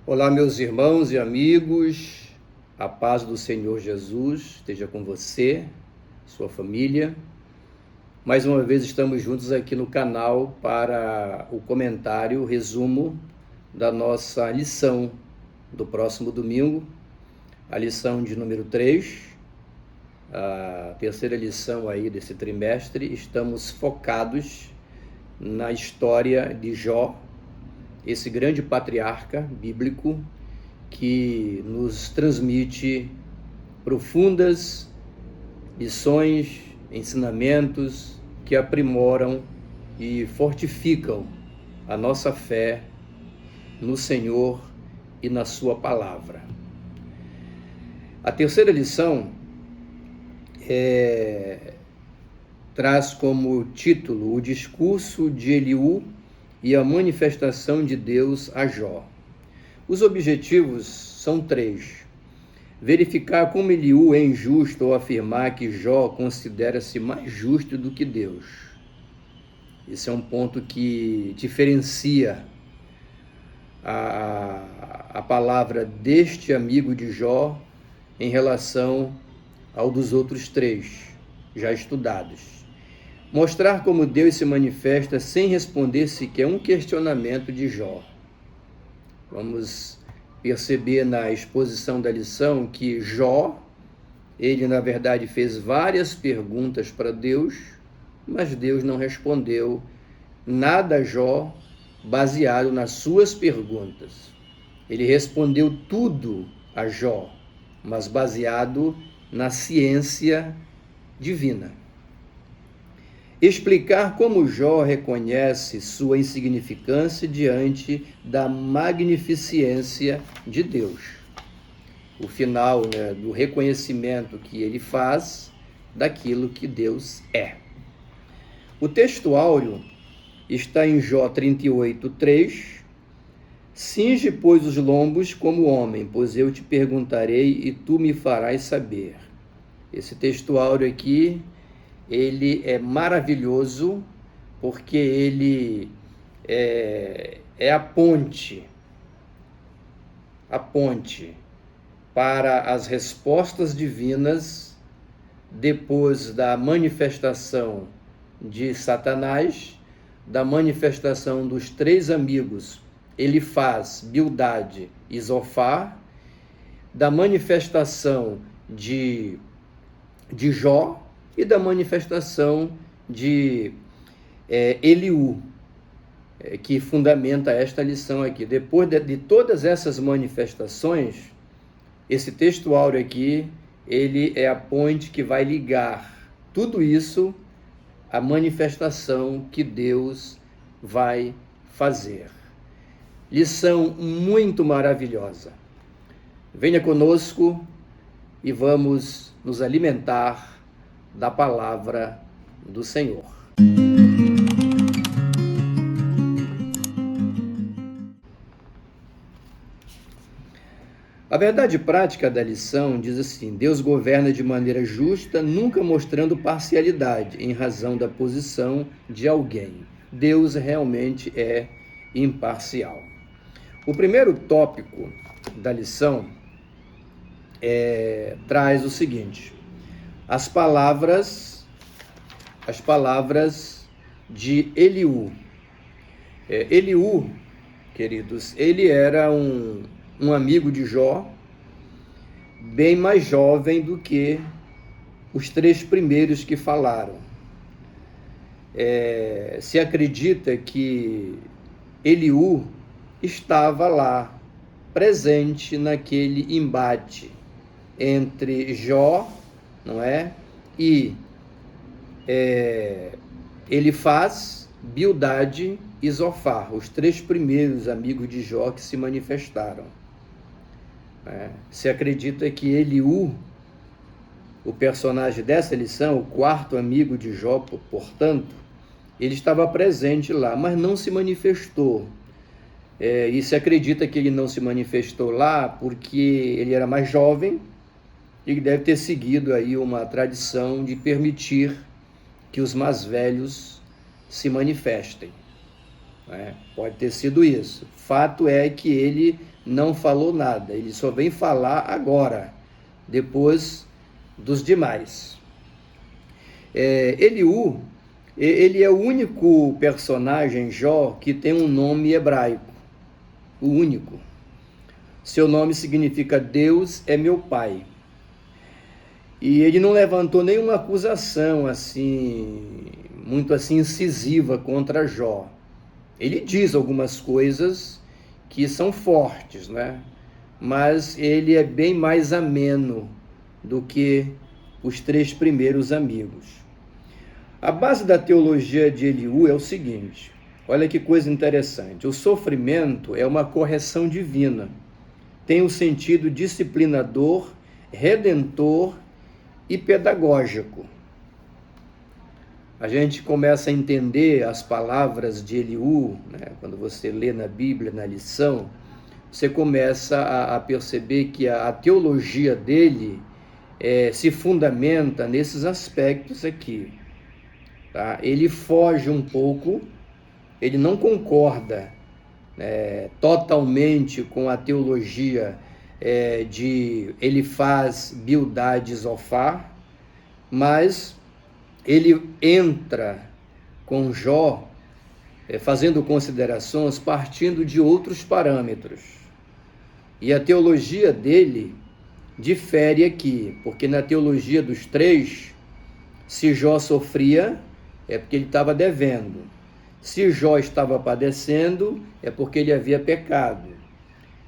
Olá, meus irmãos e amigos, a paz do Senhor Jesus esteja com você, sua família. Mais uma vez estamos juntos aqui no canal para o comentário, o resumo da nossa lição do próximo domingo, a lição de número 3, a terceira lição aí desse trimestre. Estamos focados na história de Jó, esse grande patriarca bíblico que nos transmite profundas lições, ensinamentos que aprimoram e fortificam a nossa fé no Senhor e na sua palavra. A terceira lição traz como título o discurso de Eliú e a manifestação de Deus a Jó. Os objetivos são 3. Verificar como Eliú é injusto ao afirmar que Jó considera-se mais justo do que Deus. Esse é um ponto que diferencia a palavra deste amigo de Jó em relação ao dos outros 3 já estudados. Mostrar como Deus se manifesta sem responder sequer um questionamento de Jó. Vamos perceber na exposição da lição que Jó, ele na verdade fez várias perguntas para Deus, mas Deus não respondeu nada a Jó baseado nas suas perguntas. Ele respondeu tudo a Jó, mas baseado na ciência divina. Explicar como Jó reconhece sua insignificância diante da magnificência de Deus. O final, do reconhecimento que ele faz daquilo que Deus é. O texto áureo está em Jó 38:3. Cinge, pois, os lombos como homem, pois eu te perguntarei e tu me farás saber. Esse texto áureo aqui, ele é maravilhoso porque ele é a ponte para as respostas divinas depois da manifestação de Satanás, da manifestação dos 3 amigos, Elifaz, Bildade e Zofar, da manifestação de Jó e da manifestação de Eliú, que fundamenta esta lição aqui. Depois de todas essas manifestações, esse texto áureo aqui, ele é a ponte que vai ligar tudo isso à manifestação que Deus vai fazer. Lição muito maravilhosa. Venha conosco e vamos nos alimentar da palavra do Senhor. A verdade prática da lição diz assim: Deus governa de maneira justa, nunca mostrando parcialidade em razão da posição de alguém. Deus realmente é imparcial. O primeiro tópico da lição traz o seguinte: as palavras de Eliú. Eliú, queridos, ele era um amigo de Jó, bem mais jovem do que os 3 primeiros que falaram. Se acredita que Eliú estava lá, presente naquele embate entre Jó, não é? E Elifaz, Bildade e Zofar, os 3 primeiros amigos de Jó que se manifestaram. Se acredita que Eliú, o personagem dessa lição, o 4º amigo de Jó, portanto, ele estava presente lá, mas não se manifestou. E se acredita que ele não se manifestou lá porque ele era mais jovem, e deve ter seguido aí uma tradição de permitir que os mais velhos se manifestem. né? Pode ter sido isso. Fato é que ele não falou nada, ele só vem falar agora, depois dos demais. Eliú, ele é o único personagem, Jó, que tem um nome hebraico, o único. Seu nome significa Deus é meu Pai. E ele não levantou nenhuma acusação assim, muito assim incisiva contra Jó. Ele diz algumas coisas que são fortes, né? Mas ele é bem mais ameno do que os 3 primeiros amigos. A base da teologia de Eliú é o seguinte, olha que coisa interessante, o sofrimento é uma correção divina, tem um sentido disciplinador, redentor e pedagógico. A gente começa a entender as palavras de Eliú, né? Quando você lê na Bíblia, na lição, você começa a perceber que a teologia dele se fundamenta nesses aspectos aqui. Tá? Ele foge um pouco, ele não concorda totalmente com a teologia de Elifaz, Bildad e Zofar, mas ele entra com Jó fazendo considerações partindo de outros parâmetros. E a teologia dele difere aqui, porque na teologia dos 3, se Jó sofria, é porque ele estava devendo. Se Jó estava padecendo, é porque ele havia pecado.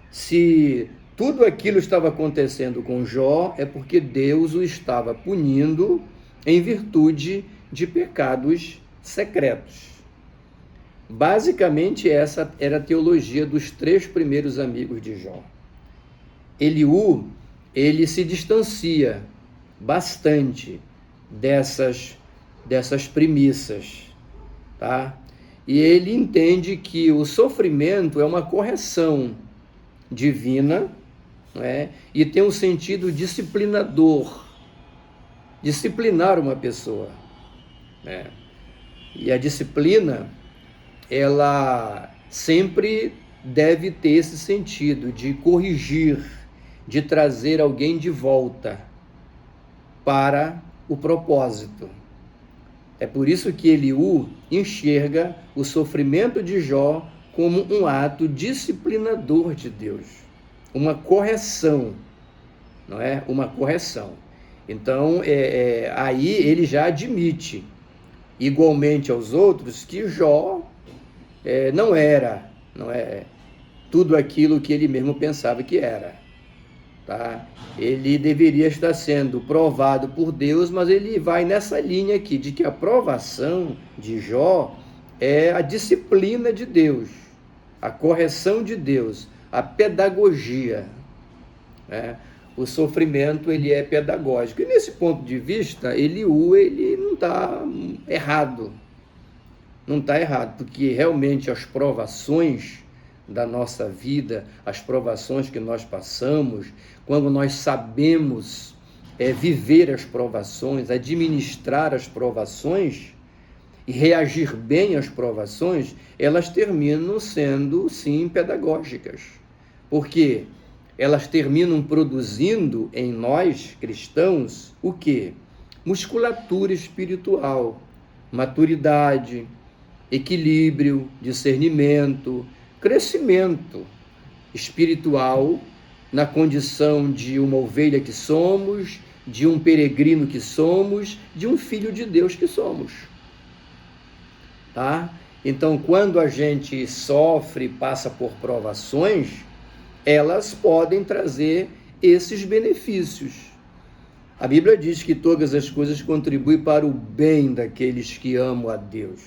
Se tudo aquilo estava acontecendo com Jó, é porque Deus o estava punindo em virtude de pecados secretos. Basicamente, essa era a teologia dos 3 primeiros amigos de Jó. Eliú, ele se distancia bastante dessas premissas, tá? E ele entende que o sofrimento é uma correção divina, né? E tem um sentido disciplinador, disciplinar uma pessoa, né? E a disciplina, ela sempre deve ter esse sentido de corrigir, de trazer alguém de volta para o propósito. É por isso que Eliú enxerga o sofrimento de Jó como um ato disciplinador de Deus, uma correção, não é? Uma correção. Então, aí ele já admite, igualmente aos outros, que Jó não é tudo aquilo que ele mesmo pensava que era. Tá? Ele deveria estar sendo provado por Deus, mas ele vai nessa linha aqui, de que a provação de Jó é a disciplina de Deus, a correção de Deus, a pedagogia, né? O sofrimento, ele é pedagógico. E nesse ponto de vista, Eliú, ele não está errado. Não está errado, porque realmente as provações da nossa vida, as provações que nós passamos, quando nós sabemos viver as provações, administrar as provações e reagir bem às provações, elas terminam sendo, sim, pedagógicas. Porque elas terminam produzindo em nós, cristãos, o quê? Musculatura espiritual, maturidade, equilíbrio, discernimento, crescimento espiritual na condição de uma ovelha que somos, de um peregrino que somos, de um filho de Deus que somos. Tá? Então, quando a gente sofre, passa por provações, elas podem trazer esses benefícios. A Bíblia diz que todas as coisas contribuem para o bem daqueles que amam a Deus.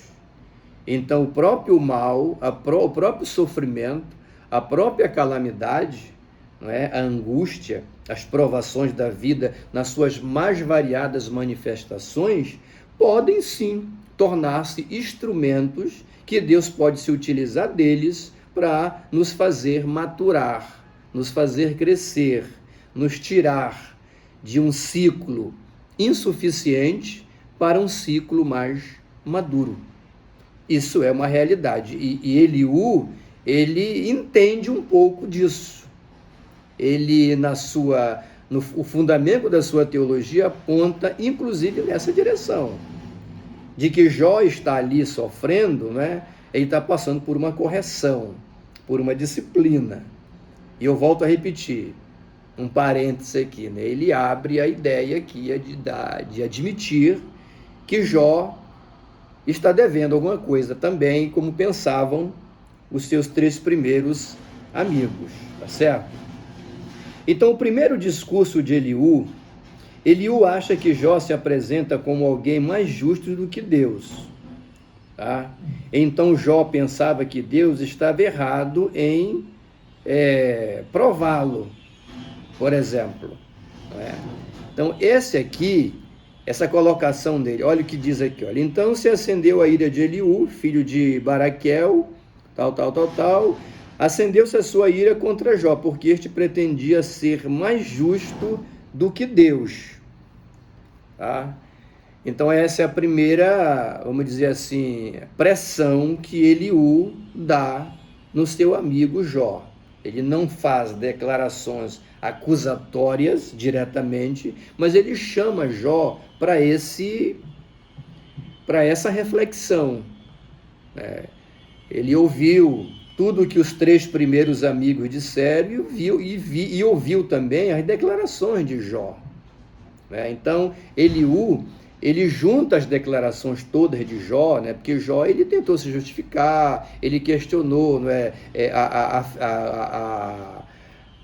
Então, o próprio mal, o próprio sofrimento, a própria calamidade, não é? A angústia, as provações da vida, nas suas mais variadas manifestações, podem sim tornar-se instrumentos que Deus pode se utilizar deles para nos fazer maturar, nos fazer crescer, nos tirar de um ciclo insuficiente para um ciclo mais maduro. Isso é uma realidade. E Eliú, ele entende um pouco disso. Ele, o fundamento da sua teologia aponta, inclusive, nessa direção. De que Jó está ali sofrendo, né? Ele está passando por uma correção, por uma disciplina. E eu volto a repetir, um parêntese aqui, né? Ele abre a ideia aqui de admitir que Jó está devendo alguma coisa também, como pensavam os seus 3 primeiros amigos, tá certo? Então, o primeiro discurso de Eliú acha que Jó se apresenta como alguém mais justo do que Deus, tá? Então, Jó pensava que Deus estava errado em prová-lo, por exemplo, né? Então, essa colocação dele, olha o que diz aqui, olha. Então se acendeu a ira de Eliú, filho de Baraquel, acendeu-se a sua ira contra Jó, porque este pretendia ser mais justo do que Deus, tá? Então essa é a primeira, vamos dizer assim, pressão que Eliú dá no seu amigo Jó. Ele não faz declarações acusatórias diretamente, mas ele chama Jó para essa reflexão. Ele ouviu tudo que os 3 primeiros amigos disseram e ouviu também as declarações de Jó. Então, Eliú, ele junta as declarações todas de Jó, né? Porque Jó, ele tentou se justificar, ele questionou,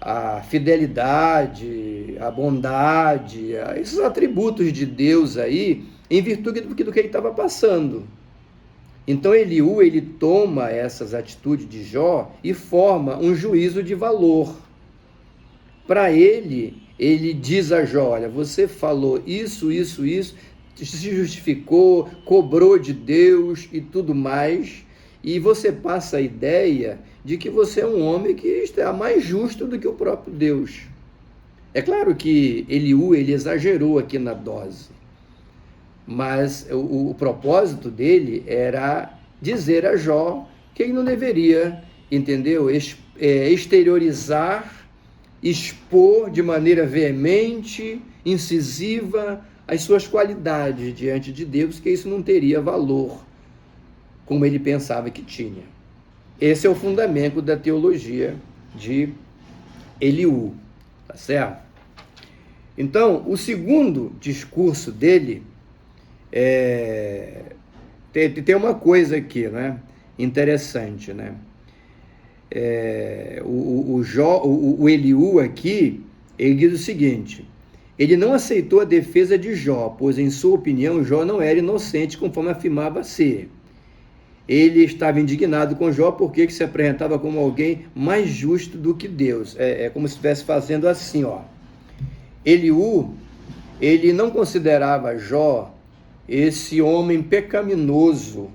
a fidelidade, a bondade, esses atributos de Deus aí, em virtude do que ele estava passando. Então Eliú, ele toma essas atitudes de Jó e forma um juízo de valor. Para ele diz a Jó, olha, você falou isso, se justificou, cobrou de Deus e tudo mais, e você passa a ideia de que você é um homem que está mais justo do que o próprio Deus. É claro que Eliú, ele exagerou aqui na dose, mas o propósito dele era dizer a Jó que ele não deveria, entendeu? Exteriorizar, expor de maneira veemente, incisiva, as suas qualidades diante de Deus, que isso não teria valor, como ele pensava que tinha. Esse é o fundamento da teologia de Eliú, tá certo? Então, o segundo discurso dele tem uma coisa aqui, né? Interessante, né? O Eliú aqui, ele diz o seguinte: ele não aceitou a defesa de Jó, pois em sua opinião Jó não era inocente conforme afirmava ser. Ele estava indignado com Jó porque se apresentava como alguém mais justo do que Deus. É como se estivesse fazendo assim, ó. Eliú, ele não considerava Jó esse homem pecaminoso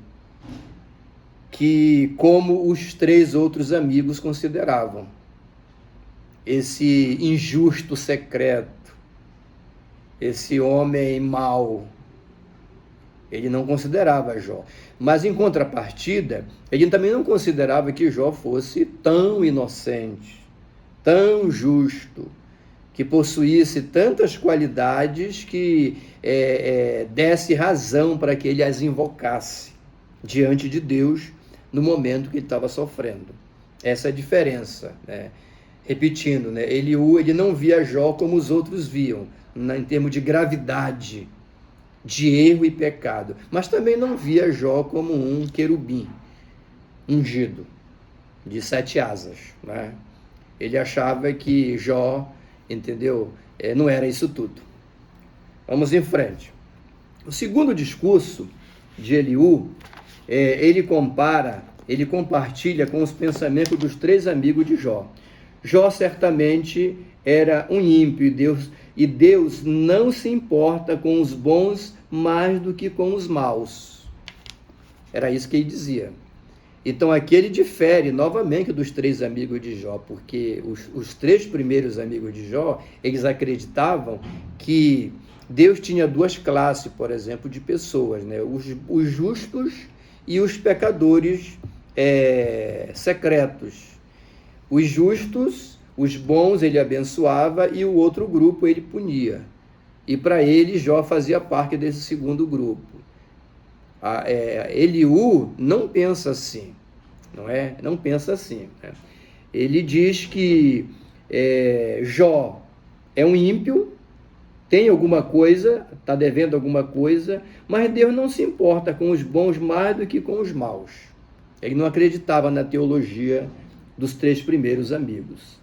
que, como os 3 outros amigos consideravam, esse injusto secreto, esse homem mau. Ele não considerava Jó. Mas, em contrapartida, ele também não considerava que Jó fosse tão inocente, tão justo, que possuísse tantas qualidades que desse razão para que ele as invocasse diante de Deus no momento que ele estava sofrendo. Essa é a diferença, né? Repetindo, né? Eliú, ele não via Jó como os outros viam, em termos de gravidade, de erro e pecado, mas também não via Jó como um querubim ungido, de 7 asas, né? Ele achava que Jó, entendeu? Não era isso tudo. Vamos em frente. O segundo discurso de Eliú, ele compartilha com os pensamentos dos 3 amigos de Jó. Jó certamente era um ímpio e Deus não se importa com os bons mais do que com os maus. Era isso que ele dizia. Então aqui ele difere novamente dos 3 amigos de Jó, porque os 3 primeiros amigos de Jó, eles acreditavam que Deus tinha 2 classes, por exemplo, de pessoas, né? Os justos e os pecadores secretos. Os justos, os bons, ele abençoava, e o outro grupo ele punia. E para ele, Jó fazia parte desse segundo grupo. Eliú não pensa assim, não é? Não pensa assim, né? Ele diz que Jó é um ímpio, tem alguma coisa, está devendo alguma coisa, mas Deus não se importa com os bons mais do que com os maus. Ele não acreditava na teologia dos 3 primeiros amigos.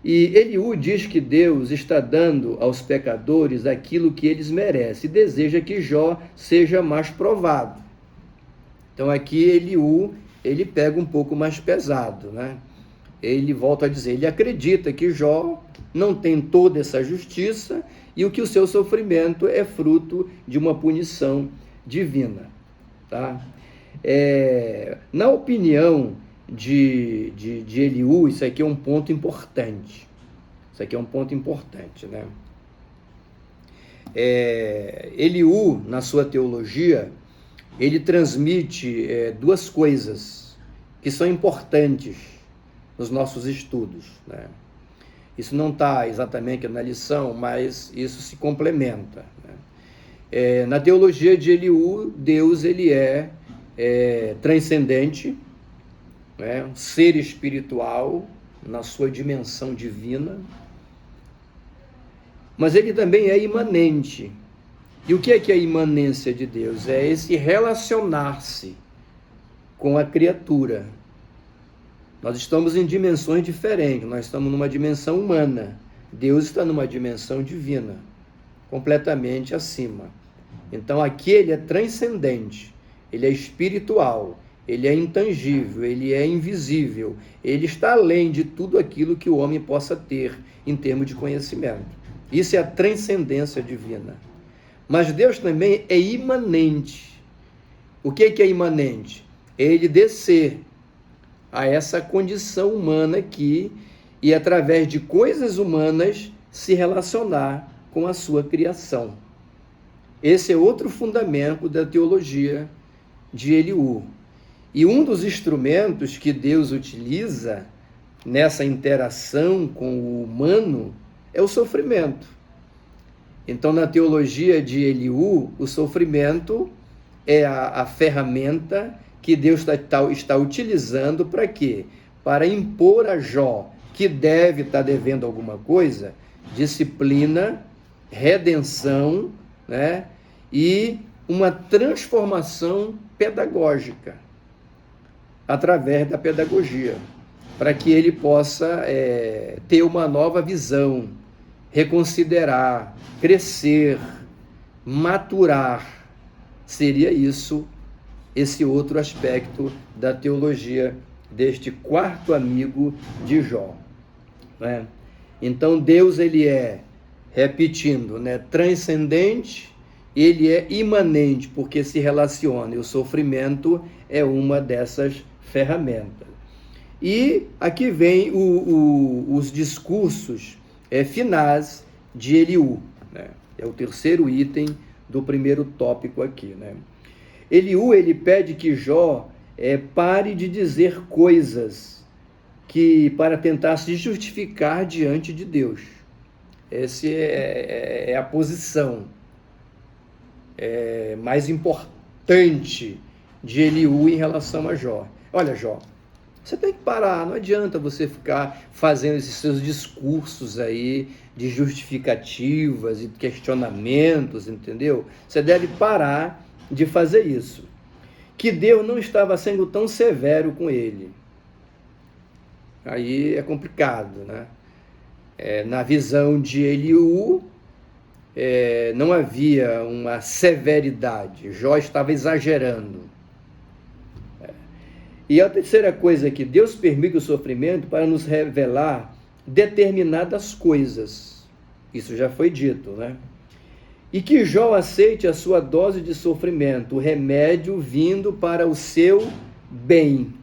E Eliú diz que Deus está dando aos pecadores aquilo que eles merecem e deseja que Jó seja mais provado. Então aqui Eliú, ele pega um pouco mais pesado, né? Ele volta a dizer, ele acredita que Jó não tem toda essa justiça e que o seu sofrimento é fruto de uma punição divina, tá? Na opinião de Eliú, isso aqui é um ponto importante. Isso aqui é um ponto importante, né? Eliú, na sua teologia, ele transmite 2 coisas que são importantes nos nossos estudos, né? Isso não está exatamente na lição, mas isso se complementa, né? Na teologia de Eliú, Deus ele é transcendente, né? Um ser espiritual na sua dimensão divina, mas ele também é imanente. E o que é a imanência de Deus? É esse relacionar-se com a criatura. Nós estamos em dimensões diferentes, nós estamos numa dimensão humana, Deus está numa dimensão divina, completamente acima. Então aqui ele é transcendente, ele é espiritual, ele é intangível, ele é invisível, ele está além de tudo aquilo que o homem possa ter em termos de conhecimento. Isso é a transcendência divina. Mas Deus também é imanente. O que é imanente? É ele descer a essa condição humana aqui e, através de coisas humanas, se relacionar com a sua criação. Esse é outro fundamento da teologia de Eliú. E um dos instrumentos que Deus utiliza nessa interação com o humano é o sofrimento. Então, na teologia de Eliú, o sofrimento é a ferramenta que Deus está utilizando para quê? Para impor a Jó, que deve estar devendo alguma coisa, disciplina, redenção, né? E uma transformação pedagógica, através da pedagogia, para que ele possa ter uma nova visão, reconsiderar, crescer, maturar. Seria isso, esse outro aspecto da teologia deste 4º amigo de Jó, né? Então Deus ele é, repetindo, né, transcendente, ele é imanente, porque se relaciona, e o sofrimento é uma dessas ferramentas. E aqui vem os discursos finais de Eliú, né? É o 3º item do primeiro tópico aqui, né? Eliú, ele pede que Jó pare de dizer coisas para tentar se justificar diante de Deus. Essa é a posição mais importante de Eliú em relação a Jó. Olha, Jó, você tem que parar, não adianta você ficar fazendo esses seus discursos aí de justificativas e questionamentos, entendeu? Você deve parar de fazer isso. Que Deus não estava sendo tão severo com ele. Aí é complicado, né? Na visão de Eliú, não havia uma severidade. Jó estava exagerando. E a terceira coisa é que Deus permite o sofrimento para nos revelar determinadas coisas. Isso já foi dito, né? E que Jó aceite a sua dose de sofrimento, o remédio vindo para o seu bem.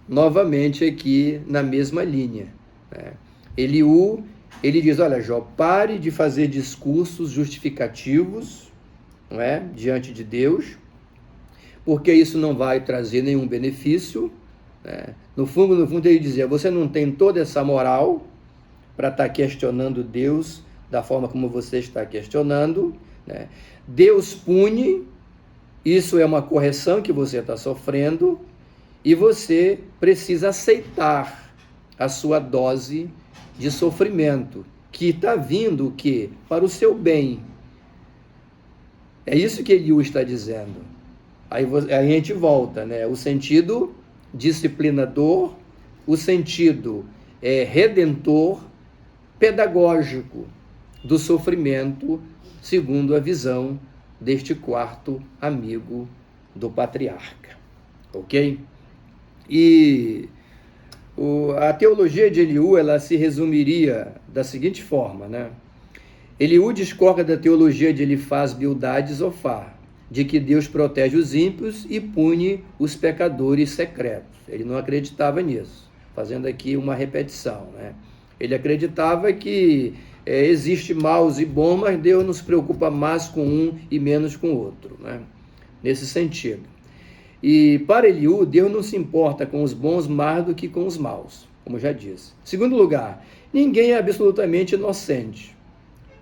Novamente aqui na mesma linha, né? Eliú, ele diz, olha Jó, pare de fazer discursos justificativos, não é? Diante de Deus, porque isso não vai trazer nenhum benefício, né? No fundo, ele dizia, você não tem toda essa moral para estar questionando Deus da forma como você está questionando, né? Deus pune, isso é uma correção que você está sofrendo, e você precisa aceitar a sua dose de sofrimento, que está vindo o quê? Para o seu bem. É isso que Eliú está dizendo. Aí a gente volta, né? O sentido disciplinador, o sentido redentor, pedagógico do sofrimento, segundo a visão deste quarto amigo do patriarca. Ok? E a teologia de Eliú, ela se resumiria da seguinte forma, né? Eliú discorda da teologia de Elifaz, Bildad e Zofar, de que Deus protege os ímpios e pune os pecadores secretos. Ele não acreditava nisso, fazendo aqui uma repetição, né? Ele acreditava que existe maus e bons, mas Deus não se preocupa mais com um e menos com o outro, né? Nesse sentido. E para Eliú, Deus não se importa com os bons mais do que com os maus, como já disse. Segundo lugar, ninguém é absolutamente inocente.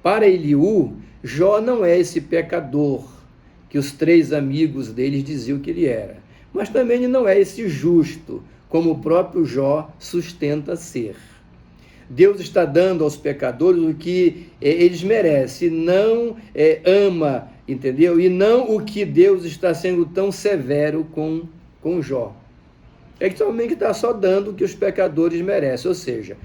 Para Eliú, Jó não é esse pecador que os 3 amigos deles diziam que ele era, mas também ele não é esse justo, como o próprio Jó sustenta ser. Deus está dando aos pecadores o que eles merecem, não ama, entendeu? E não o que Deus está sendo tão severo com Jó. É que somente está só dando o que os pecadores merecem, ou seja,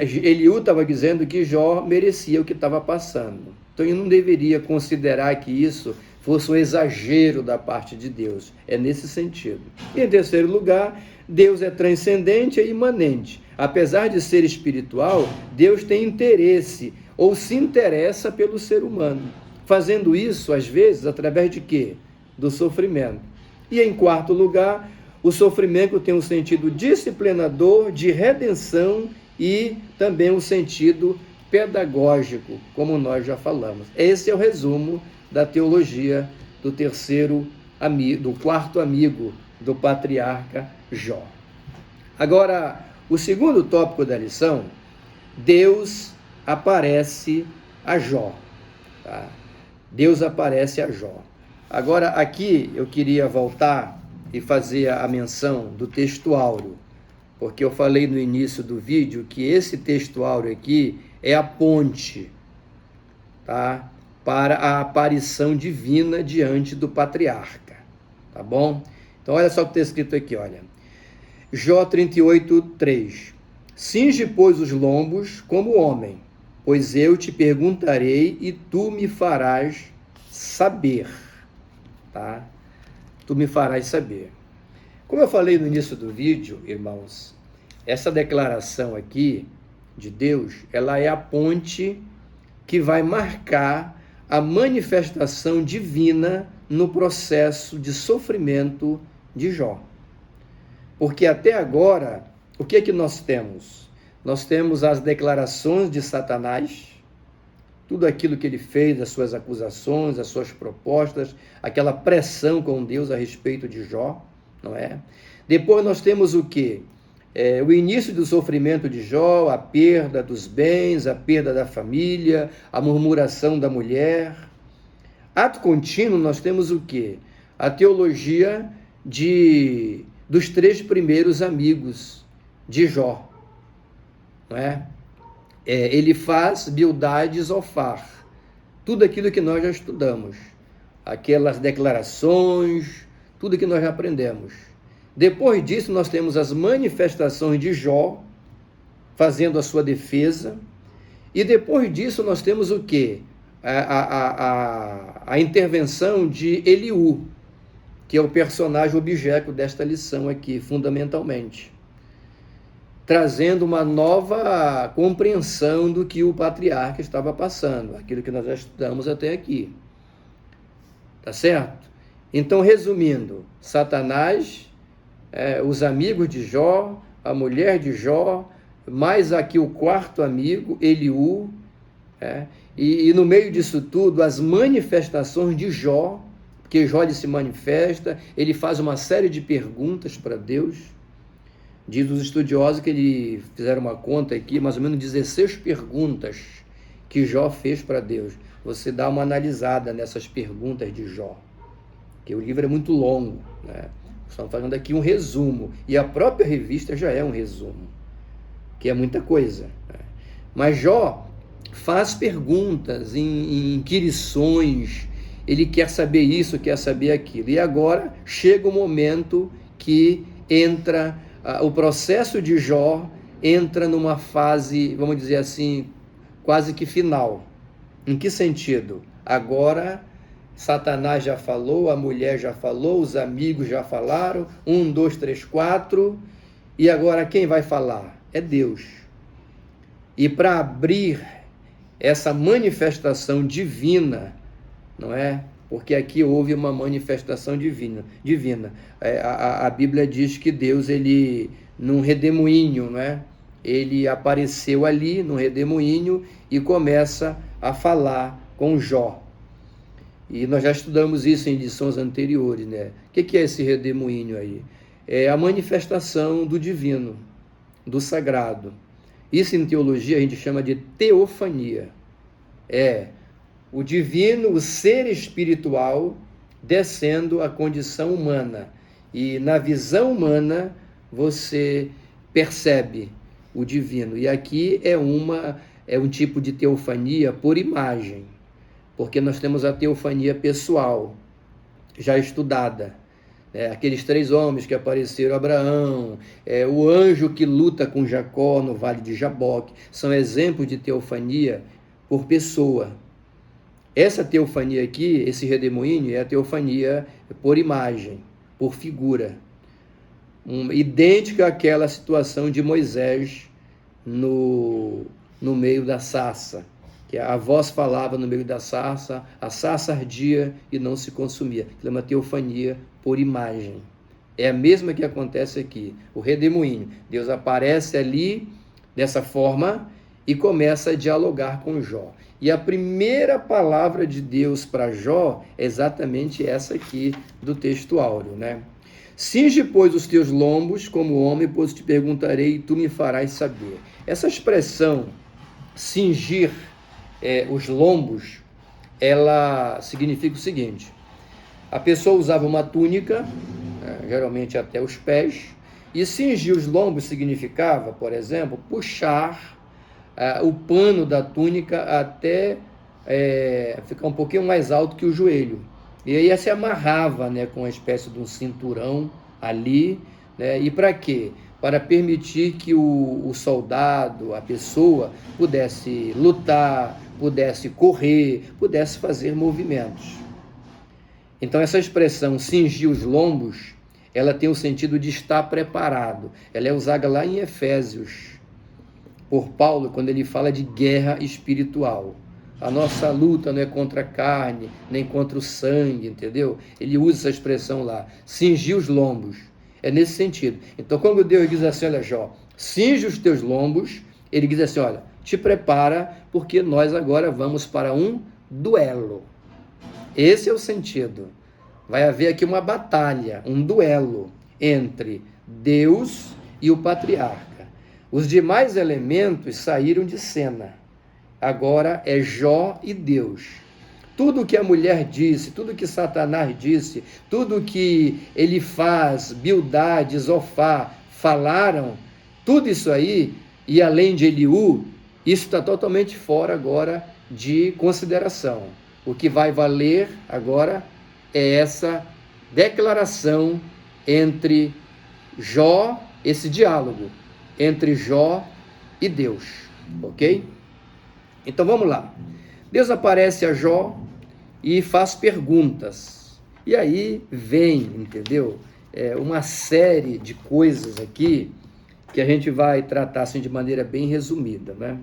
Eliú estava dizendo que Jó merecia o que estava passando. Então ele não deveria considerar que isso fosse um exagero da parte de Deus. É nesse sentido. E em terceiro lugar, Deus é transcendente e imanente. Apesar de ser espiritual, Deus tem interesse ou se interessa pelo ser humano. Fazendo isso, às vezes, através de quê? Do sofrimento. E em quarto lugar, o sofrimento tem um sentido disciplinador, de redenção e também um sentido pedagógico, como nós já falamos. Esse é o resumo da teologia do quarto amigo do patriarca Jó. Agora, o segundo tópico da lição, Deus aparece a Jó. Tá? Deus aparece a Jó. Agora, aqui eu queria voltar e fazer a menção do texto áureo, porque eu falei no início do vídeo que esse texto áureo aqui é a ponte, tá? Para a aparição divina diante do patriarca, tá bom? Então, olha só o que está escrito aqui, olha. Jó 38:3. Cinge, pois, os lombos como homem, pois eu te perguntarei e tu me farás saber, tá? Tu me farás saber. Como eu falei no início do vídeo, irmãos, essa declaração aqui de Deus, ela é a ponte que vai marcar a manifestação divina no processo de sofrimento de Jó. Porque até agora, o que é que nós temos? Nós temos as declarações de Satanás, tudo aquilo que ele fez, as suas acusações, as suas propostas, aquela pressão com Deus a respeito de Jó, não é? Depois nós temos o quê? O início do sofrimento de Jó, a perda dos bens, a perda da família, a murmuração da mulher. Ato contínuo, nós temos o quê? A teologia dos 3 primeiros amigos de Jó, não é? Elifaz, Bildad e Zofar. Tudo aquilo que nós já estudamos, aquelas declarações, tudo que nós já aprendemos. Depois disso, nós temos as manifestações de Jó, fazendo a sua defesa, e depois disso nós temos o quê? A intervenção de Eliú, que é o personagem objeto desta lição aqui, fundamentalmente, trazendo uma nova compreensão do que o patriarca estava passando, aquilo que nós já estudamos até aqui. Tá certo? Então, resumindo, Satanás, os amigos de Jó, a mulher de Jó, mais aqui o quarto amigo, Eliú, e no meio disso tudo, as manifestações de Jó, porque Jó ele se manifesta, ele faz uma série de perguntas para Deus. Diz os estudiosos que ele fizeram uma conta aqui, mais ou menos 16 perguntas que Jó fez para Deus. Você dá uma analisada nessas perguntas de Jó, que o livro é muito longo, né? Estamos falando aqui um resumo, e a própria revista já é um resumo, que é muita coisa, né? Mas Jó faz perguntas, inquirições, ele quer saber isso, quer saber aquilo, e agora chega o momento que entra, o processo de Jó entra numa fase, vamos dizer assim, quase que final. Em que sentido? Agora Satanás já falou, a mulher já falou, os amigos já falaram, 1, 2, 3, 4, e agora quem vai falar? É Deus. E para abrir essa manifestação divina, não é? Porque aqui houve uma manifestação divina. A Bíblia diz que Deus, ele, num redemoinho, não é? Ele apareceu ali, num redemoinho, e começa a falar com Jó. E nós já estudamos isso em lições anteriores, né? O que é esse redemoinho aí? É a manifestação do divino, do sagrado. Isso em teologia a gente chama de teofania. É o divino, o ser espiritual, descendo à condição humana. E na visão humana você percebe o divino. E aqui é um tipo de teofania por imagem, porque nós temos a teofania pessoal, já estudada. Aqueles 3 homens que apareceram a Abraão, o anjo que luta com Jacó no Vale de Jaboque, são exemplos de teofania por pessoa. Essa teofania aqui, esse redemoinho, é a teofania por imagem, por figura, idêntica àquela situação de Moisés no meio da sarça, que a voz falava no meio da sarça, a sarça ardia e não se consumia. É uma teofania por imagem. É a mesma que acontece aqui, o redemoinho. Deus aparece ali dessa forma e começa a dialogar com Jó. E a primeira palavra de Deus para Jó é exatamente essa aqui do texto áureo, né? Cinge, pois, os teus lombos como homem, pois te perguntarei e tu me farás saber. Essa expressão, cingir os lombos, ela significa o seguinte: a pessoa usava uma túnica, geralmente até os pés, e cingir os lombos significava, por exemplo, puxar o pano da túnica até ficar um pouquinho mais alto que o joelho. E aí se amarrava, né, com uma espécie de um cinturão ali, né? E para quê? Para permitir que o soldado, a pessoa, pudesse lutar, pudesse correr, pudesse fazer movimentos. Então essa expressão, cingir os lombos, ela tem o sentido de estar preparado. Ela é usada lá em Efésios, por Paulo, quando ele fala de guerra espiritual. A nossa luta não é contra a carne, nem contra o sangue, entendeu? Ele usa essa expressão lá, cingir os lombos. É nesse sentido. Então, quando Deus diz assim, olha, Jó, cinge os teus lombos, ele diz assim, olha, te prepara, porque nós agora vamos para um duelo. Esse é o sentido. Vai haver aqui uma batalha, um duelo entre Deus e o patriarca. Os demais elementos saíram de cena. Agora é Jó e Deus. Tudo que a mulher disse, tudo que Satanás disse, tudo que ele faz, Bildade, Zofar, falaram, tudo isso aí, e além de Eliú, isso está totalmente fora agora de consideração. O que vai valer agora é essa declaração entre Jó, esse diálogo entre Jó e Deus, ok? Então vamos lá. Deus aparece a Jó e faz perguntas. E aí vem, entendeu? Uma série de coisas aqui que a gente vai tratar assim de maneira bem resumida, né?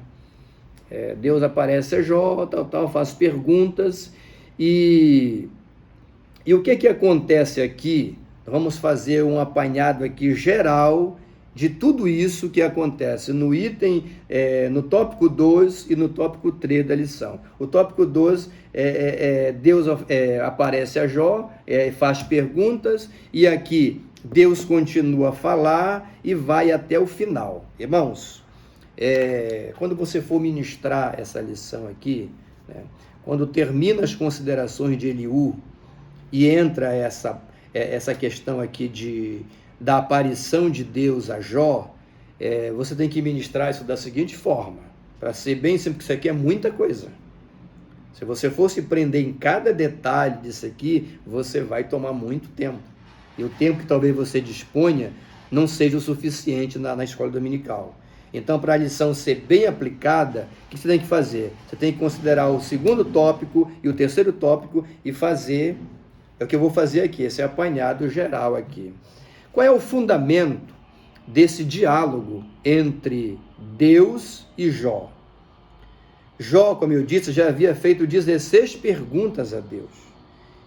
Deus aparece a Jó, faz perguntas e o que acontece aqui? Vamos fazer um apanhado aqui geral de tudo isso que acontece no item, no tópico 2 e no tópico 3 da lição. O tópico 2 Deus aparece a Jó, faz perguntas, e aqui Deus continua a falar e vai até o final. Irmãos, quando você for ministrar essa lição aqui, né, quando termina as considerações de Eliú e entra essa questão aqui da aparição de Deus a Jó, você tem que ministrar isso da seguinte forma, para ser bem simples, porque isso aqui é muita coisa. Se você fosse prender em cada detalhe disso aqui, você vai tomar muito tempo. E o tempo que talvez você disponha não seja o suficiente na escola dominical. Então, para a lição ser bem aplicada, o que você tem que fazer? Você tem que considerar o segundo tópico e o terceiro tópico e fazer, é o que eu vou fazer aqui, esse apanhado geral aqui. Qual é o fundamento desse diálogo entre Deus e Jó? Jó, como eu disse, já havia feito 16 perguntas a Deus.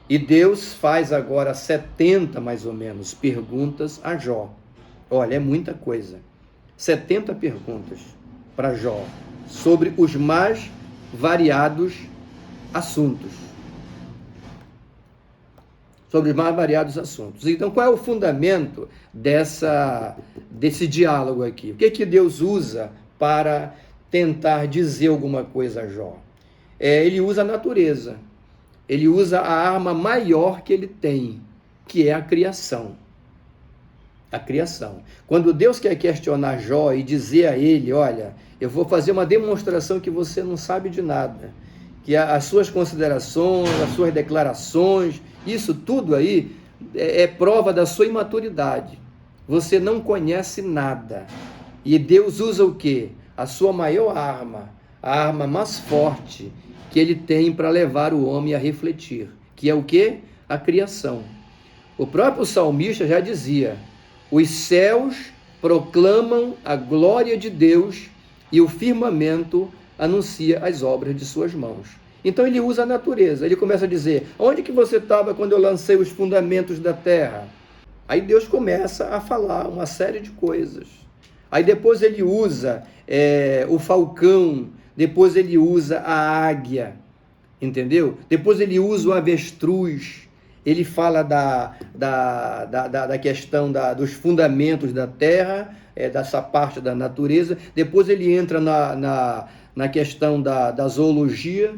E Deus faz agora 70, mais ou menos, perguntas a Jó. Olha, é muita coisa. 70 perguntas para Jó sobre os mais variados assuntos. Sobre os mais variados assuntos. Então, qual é o fundamento desse diálogo aqui? O que Deus usa para tentar dizer alguma coisa a Jó? Ele usa a natureza. Ele usa a arma maior que ele tem, que é a criação. A criação. Quando Deus quer questionar Jó e dizer a ele, olha, eu vou fazer uma demonstração que você não sabe de nada, que as suas considerações, as suas declarações, isso tudo aí é prova da sua imaturidade. Você não conhece nada. E Deus usa o quê? A sua maior arma, a arma mais forte que ele tem para levar o homem a refletir, que é o quê? A criação. O próprio salmista já dizia, os céus proclamam a glória de Deus e o firmamento anuncia as obras de suas mãos. Então ele usa a natureza, ele começa a dizer, onde que você estava quando eu lancei os fundamentos da terra? Aí Deus começa a falar uma série de coisas. Aí depois ele usa o falcão, depois ele usa a águia, entendeu? Depois ele usa o avestruz, ele fala da questão dos fundamentos da terra, dessa parte da natureza. Depois ele entra na questão da zoologia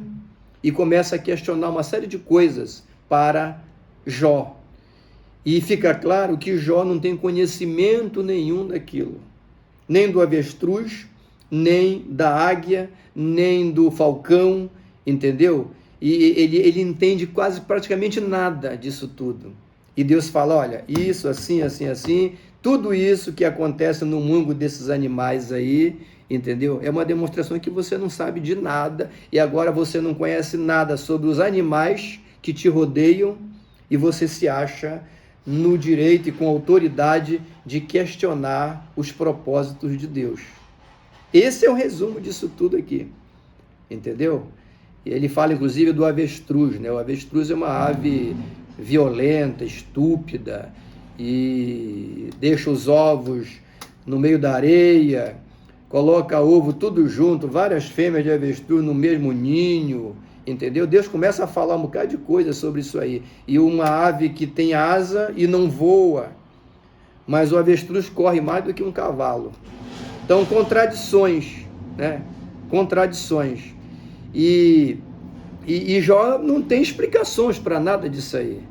e começa a questionar uma série de coisas para Jó. E fica claro que Jó não tem conhecimento nenhum daquilo, nem do avestruz, nem da águia, nem do falcão, entendeu? E ele entende praticamente nada disso tudo. E Deus fala, olha, isso, assim, assim, assim, tudo isso que acontece no mundo desses animais aí, entendeu? É uma demonstração que você não sabe de nada, e agora você não conhece nada sobre os animais que te rodeiam, e você se acha no direito e com autoridade de questionar os propósitos de Deus. Esse é o resumo disso tudo aqui, entendeu? Ele fala, inclusive, do avestruz, né? O avestruz é uma ave violenta, estúpida, e deixa os ovos no meio da areia, coloca ovo tudo junto, várias fêmeas de avestruz no mesmo ninho, entendeu? Deus começa a falar um bocado de coisa sobre isso aí. E uma ave que tem asa e não voa, mas o avestruz corre mais do que um cavalo. Então, contradições, né? Contradições. E Jó não tem explicações para nada disso aí.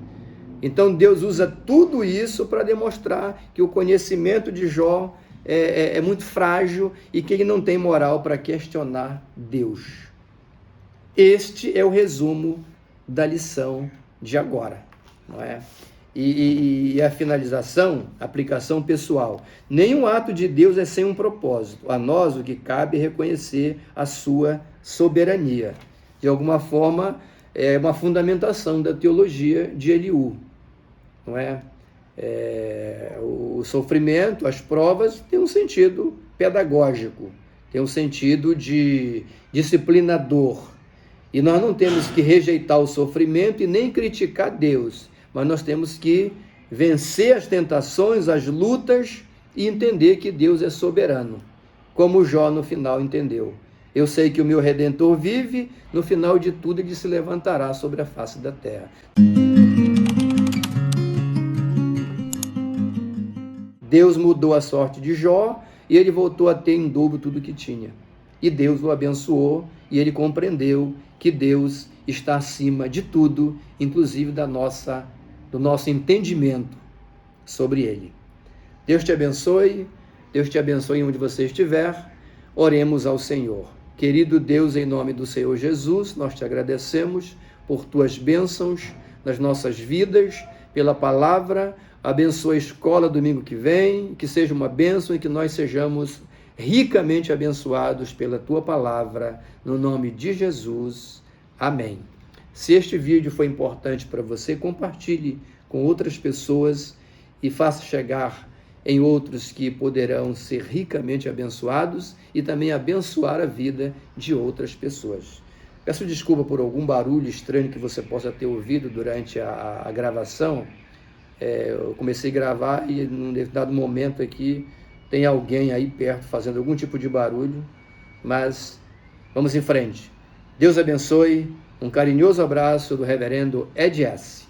Então, Deus usa tudo isso para demonstrar que o conhecimento de Jó é muito frágil e que ele não tem moral para questionar Deus. Este é o resumo da lição de agora, não é? E a finalização, aplicação pessoal. Nenhum ato de Deus é sem um propósito. A nós o que cabe é reconhecer a sua soberania. De alguma forma, é uma fundamentação da teologia de Eliú, não é? O sofrimento, as provas, tem um sentido pedagógico, tem um sentido de disciplinador. E nós não temos que rejeitar o sofrimento e nem criticar Deus, mas nós temos que vencer as tentações, as lutas e entender que Deus é soberano, como Jó no final entendeu. Eu sei que o meu Redentor vive, no final de tudo ele se levantará sobre a face da terra. Deus mudou a sorte de Jó e ele voltou a ter em dobro tudo que tinha. E Deus o abençoou e ele compreendeu que Deus está acima de tudo, inclusive do nosso entendimento sobre ele. Deus te abençoe onde você estiver. Oremos ao Senhor. Querido Deus, em nome do Senhor Jesus, nós te agradecemos por tuas bênçãos nas nossas vidas, pela palavra. Abençoa a escola domingo que vem, que seja uma bênção e que nós sejamos ricamente abençoados pela tua palavra, no nome de Jesus. Amém. Se este vídeo foi importante para você, compartilhe com outras pessoas e faça chegar em outros que poderão ser ricamente abençoados e também abençoar a vida de outras pessoas. Peço desculpa por algum barulho estranho que você possa ter ouvido durante a gravação. Eu comecei a gravar e num determinado momento aqui tem alguém aí perto fazendo algum tipo de barulho, mas vamos em frente. Deus abençoe. Um carinhoso abraço do reverendo Ed S.